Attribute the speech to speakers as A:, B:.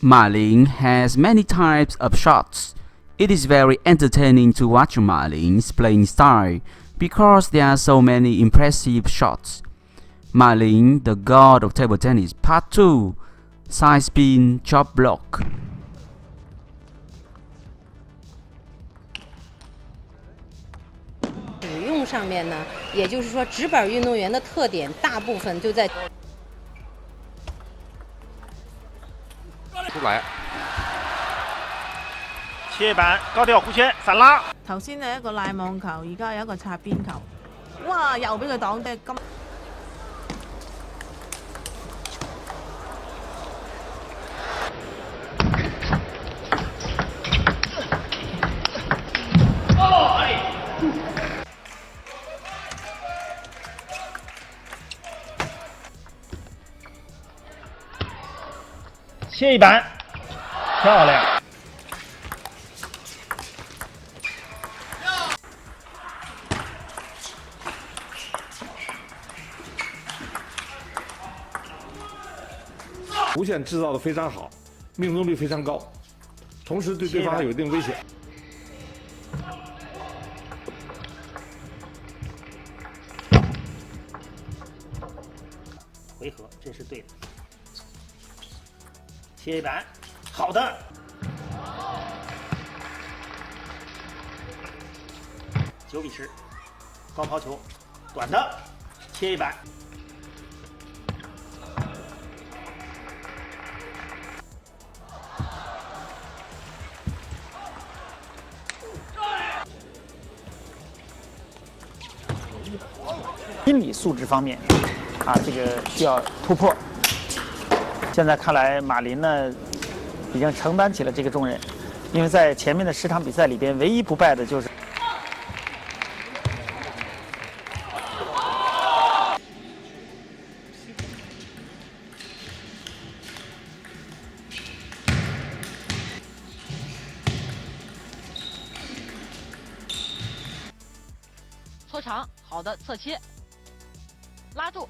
A: Ma Ling has many types of shots. It is very entertaining to watch Ma Ling's playing style because there are so many impressive shots. Ma Ling, the God of Table Tennis, Part 2, Side Spin Chop Block.
B: 使用上面呢，也就是说，直板运动员的特点大部分就在
C: 出來，
D: 切板高調弧圈散拉。
E: 頭先係一個賴網球，而家有一個擦邊球。哇！又俾佢擋嘅咁。
D: 切一板，漂亮。
F: 弧线制造的非常好，命中率非常高，同时对对方还有一定危险。
D: 回合，这是对的。切一板，好的。9比10，高抛球，短的，切一板。
G: 心理素质方面，这个需要突破。现在看来，马林呢已经承担起了这个重任，因为在前面的10场比赛里边，唯一不败的就是。
H: 搓长，好的侧切，拉住。